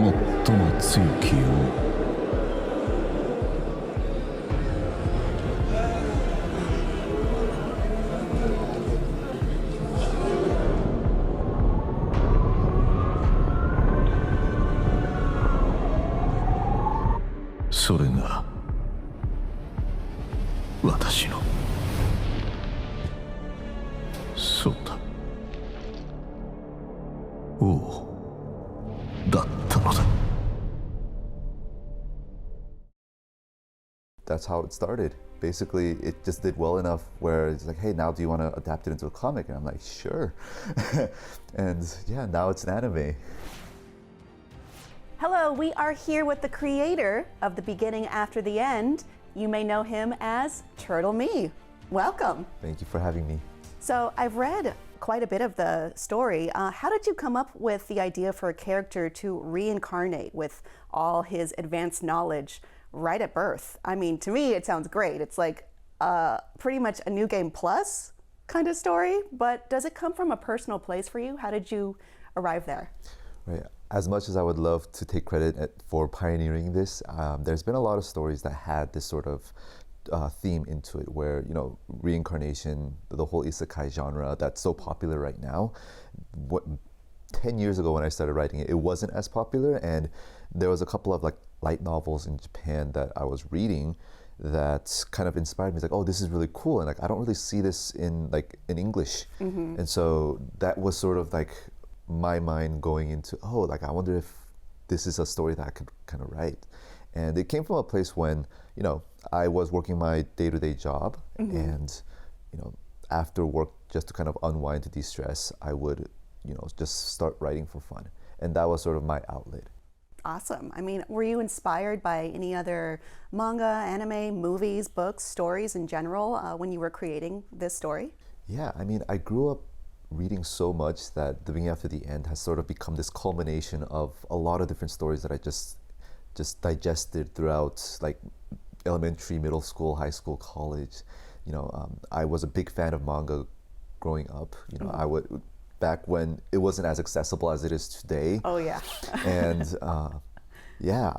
最も強き王。それが私のそうだ王だったのだ。 That's how it started. Basically, it just did well enough where it's like, hey, now do you want to adapt it into a comic? And I'm like, sure. And yeah, now it's an anime. Hello, we are here with the creator of The Beginning After the End. You may know him as TurtleMe. Welcome. Thank you for having me. So I've read quite a bit of the story. How did you come up with the idea for a character to reincarnate with all his advanced knowledge right at birth? I mean, to me, it sounds great. It's like pretty much a New Game Plus kind of story, but does it come from a personal place for you? How did you arrive there? Right. As much as I would love to take credit for pioneering this, there's been a lot of stories that had this sort of theme into it, where, you know, reincarnation, the whole isekai genre that's so popular right now. 10 years ago when I started writing it, it wasn't as popular, and there was a couple of like light novels in Japan that I was reading that kind of inspired me. It's like, oh, this is really cool, and like I don't really see this in English. Mm-hmm. And so that was sort of like my mind going into, oh, like I wonder if this is a story that I could kind of write. And it came from a place when, you know, I was working my day-to-day job, mm-hmm. and, you know, after work, just to kind of unwind, to de-stress, I would, you know, just start writing for fun. And that was sort of my outlet. Awesome. I mean, were you inspired by any other manga, anime, movies, books, stories in general when you were creating this story? Yeah, I mean, I grew up reading so much that The Beginning After the End has sort of become this culmination of a lot of different stories that I just digested throughout like elementary, middle school, high school, college. You know, I was a big fan of manga growing up. You know, mm-hmm. I would, back when it wasn't as accessible as it is today. Oh yeah. And yeah,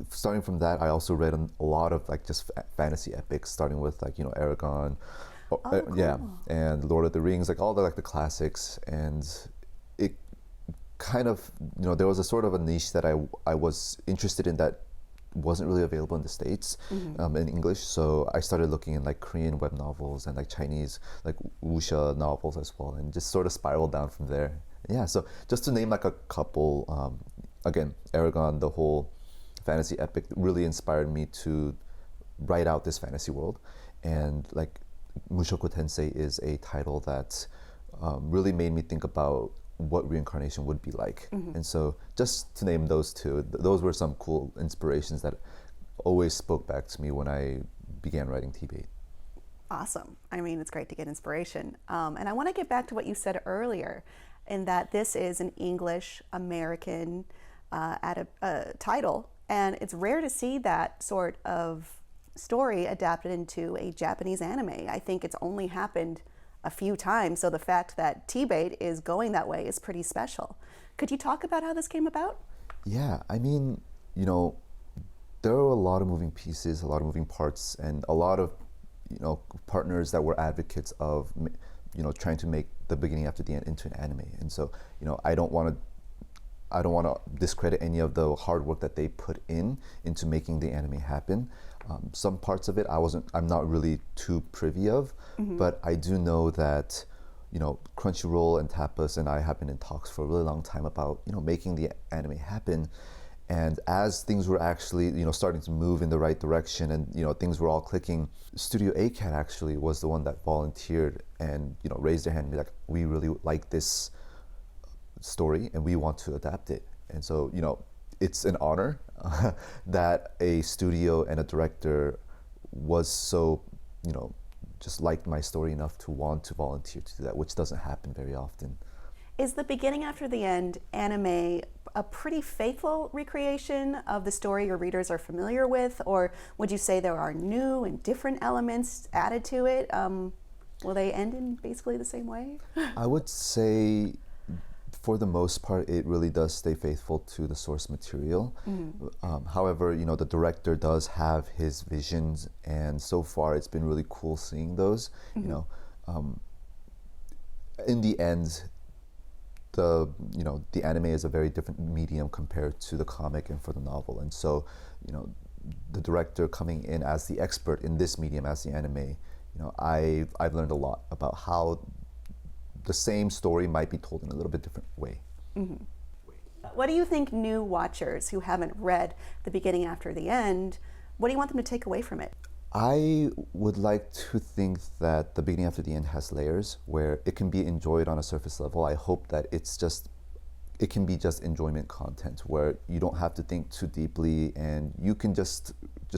starting from that, I also read a lot of like just fantasy epics, starting with like, you know, Aragon. Oh, cool. Yeah, and Lord of the Rings, like all the classics. And it kind of, you know, there was a sort of a niche that I was interested in that wasn't really available in the States, mm-hmm. In English. So I started looking in like Korean web novels and like Chinese like wuxia novels as well, and just sort of spiraled down from there. Yeah, so just to name like a couple, again, Aragon, the whole fantasy epic, really inspired me to write out this fantasy world. And like Mushoku Tensei is a title that really made me think about what reincarnation would be like. Mm-hmm. And so just to name those two, those were some cool inspirations that always spoke back to me when I began writing TBATE. Awesome. I mean, it's great to get inspiration. And I want to get back to what you said earlier, in that this is an English American title, and it's rare to see that sort of story adapted into a Japanese anime. I think it's only happened a few times, so the fact that TBATE is going that way is pretty special. Could you talk about how this came about? Yeah, I mean, you know, there were a lot of moving pieces, a lot of moving parts, and a lot of, you know, partners that were advocates of, you know, trying to make The Beginning After the End into an anime. And so, you know, I don't want to discredit any of the hard work that they put into making the anime happen. Some parts of it I'm not really too privy of, mm-hmm. but I do know that, you know, Crunchyroll and Tapas and I have been in talks for a really long time about, you know, making the anime happen. And as things were actually, you know, starting to move in the right direction, and, you know, things were all clicking, Studio ACAT actually was the one that volunteered and, you know, raised their hand and be like, we really like this story and we want to adapt it. And so, you know, it's an honor that a studio and a director was so, you know, just liked my story enough to want to volunteer to do that, which doesn't happen very often. Is The Beginning After the End anime a pretty faithful recreation of the story your readers are familiar with, or would you say there are new and different elements added to it? Will they end in basically the same way? I would say for the most part, it really does stay faithful to the source material. However, the director does have his visions, and so far it's been really cool seeing those. In the end, the anime is a very different medium compared to the comic and for the novel, and so the director coming in as the expert in this medium as the anime, I've learned a lot about how the same story might be told in a little bit different way. What do you think new watchers who haven't read the beginning after the end, what do you want them to take away from it? I would like to think that the beginning after the end has layers where it can be enjoyed on a surface level. I hope that it can be just enjoyment content where you don't have to think too deeply and you can just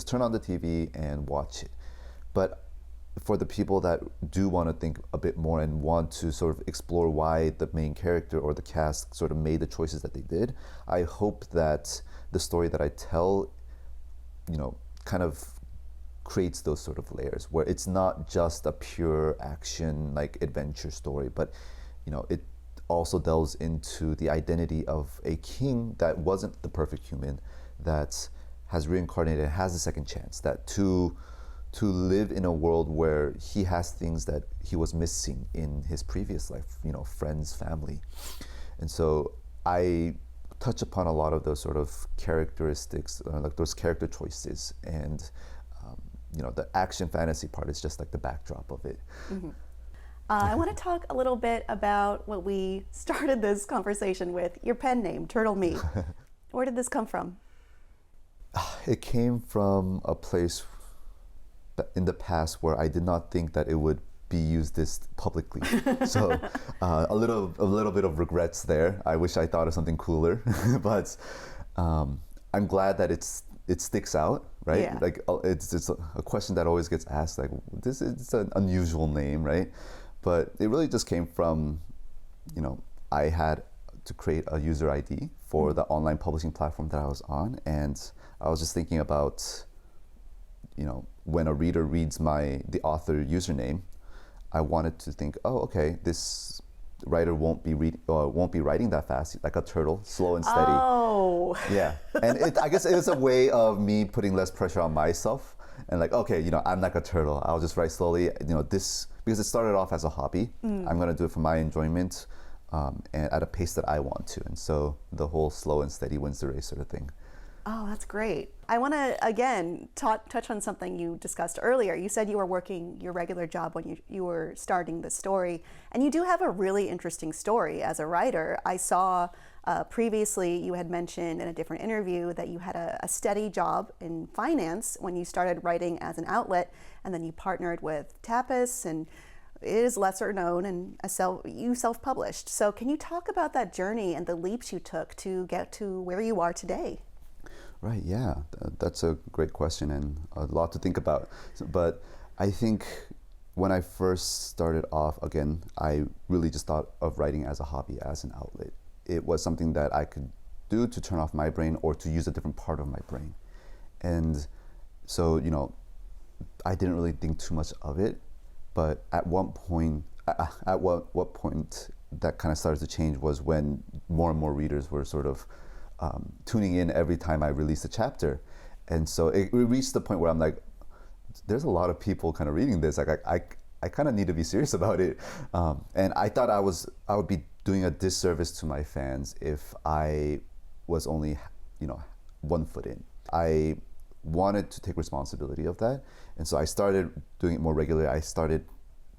turn on the TV and watch it. But for the people that do want to think a bit more and want to sort of explore why the main character or the cast sort of made the choices that they did, I hope that the story that I tell, kind of creates those sort of layers where it's not just a pure action like adventure story, but it also delves into the identity of a king that wasn't the perfect human, that has reincarnated and has a second chance, that to live in a world where he has things that he was missing in his previous life, friends, family. And so I touch upon a lot of those sort of characteristics, like those character choices, and the action fantasy part is just like the backdrop of it. I want to talk a little bit about what we started this conversation with, your pen name, TurtleMe. Where did this come from? It came from a place in the past where I did not think that it would be used this publicly. So a little bit of regrets there. I wish I thought of something cooler, but I'm glad that it sticks out, right? Yeah. Like it's a question that always gets asked, like this is an unusual name, right? But it really just came from, I had to create a user ID for the online publishing platform that I was on, and I was just thinking about, when a reader reads the author username, I wanted to think, oh, okay, this writer won't be writing that fast, like a turtle, slow and steady. Oh. Yeah, and I guess it was a way of me putting less pressure on myself, and like, okay, I'm like a turtle. I'll just write slowly. This, because it started off as a hobby. I'm gonna do it for my enjoyment, and at a pace that I want to. And so the whole slow and steady wins the race sort of thing. Oh, that's great. I want to, again, touch on something you discussed earlier. You said you were working your regular job when you were starting the story, and you do have a really interesting story as a writer. I saw previously you had mentioned in a different interview that you had a steady job in finance when you started writing as an outlet, and then you partnered with Tapas, and it is lesser known, and you self-published. So can you talk about that journey and the leaps you took to get to where you are today? Right, yeah, that's a great question and a lot to think about. But I think when I first started off, again, I really just thought of writing as a hobby, as an outlet. It was something that I could do to turn off my brain or to use a different part of my brain. And so, I didn't really think too much of it. But at what point that kind of started to change was when more and more readers were sort of tuning in every time I released a chapter. And so it reached the point where I'm like, there's a lot of people kind of reading this. Like I kind of need to be serious about it. And I thought I would be doing a disservice to my fans if I was only, 1 foot in. I wanted to take responsibility of that. And so I started doing it more regularly. I started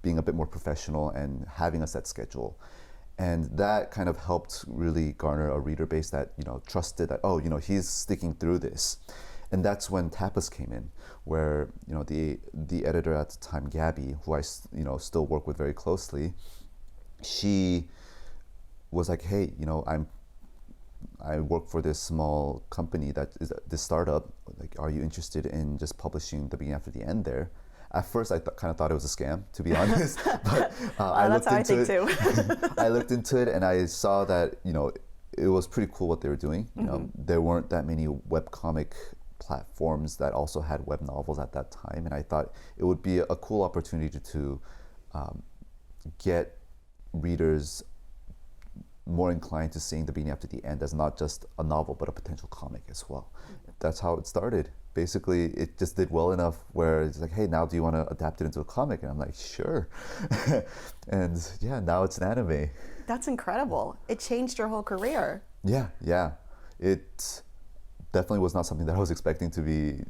being a bit more professional and having a set schedule. And that kind of helped really garner a reader base that, trusted that, he's sticking through this. And that's when Tapas came in, where, the editor at the time, Gabby, who I, still work with very closely, she was like, hey, I work for this small company that is this startup. Like, are you interested in just publishing the beginning after the end there? At first, I kind of thought it was a scam, to be honest. But I looked into it. I looked into it, and I saw that it was pretty cool what they were doing. There weren't that many webcomic platforms that also had web novels at that time, and I thought it would be a cool opportunity to get readers more inclined to seeing the beginning after the end as not just a novel, but a potential comic as well. That's how it started. Basically, it just did well enough where it's like, hey, now do you want to adapt it into a comic? And I'm like, sure. And yeah, now it's an anime. That's incredible. It changed your whole career. Yeah. It definitely was not something that I was expecting to be,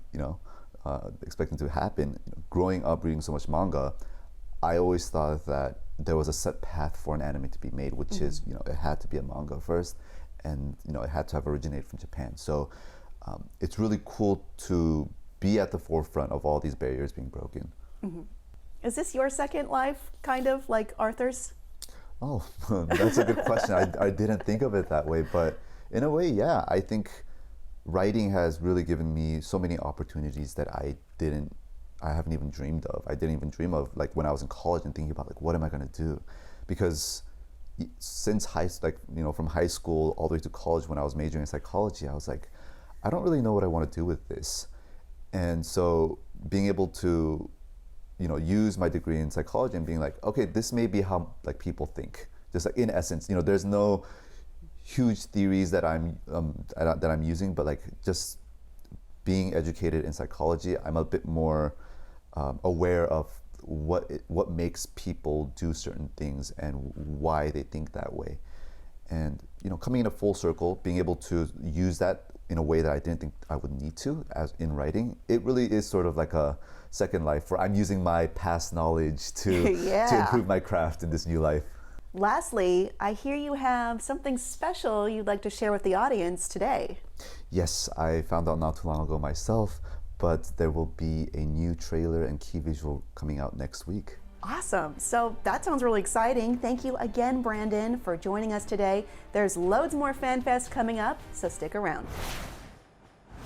expecting to happen. Growing up reading so much manga, I always thought that there was a set path for an anime to be made, which is, it had to be a manga first, and it had to have originated from Japan. So it's really cool to be at the forefront of all these barriers being broken. Is this your second life, kind of like Arthur's? Oh, that's a good question. I didn't think of it that way, but in a way, yeah. I think writing has really given me so many opportunities that I haven't even dreamed of. I didn't even dream of, like, when I was in college and thinking about, like, what am I going to do? Because since from high school all the way to college, when I was majoring in psychology, I was like, I don't really know what I want to do with this. And so being able to use my degree in psychology and being like, okay, this may be how, like, people think. Just like, in essence, there's no huge theories that I'm using, but, like, just being educated in psychology, I'm a bit more aware of what makes people do certain things and why they think that way. And coming in a full circle, being able to use that in a way that I didn't think I would need to, as in writing, it really is sort of like a second life where I'm using my past knowledge to improve my craft in this new life. Lastly, I hear you have something special you'd like to share with the audience today. Yes, I found out not too long ago myself, but there will be a new trailer and key visual coming out next week. Awesome. So that sounds really exciting. Thank you again, Brandon, for joining us today. There's loads more FanFest coming up, so stick around.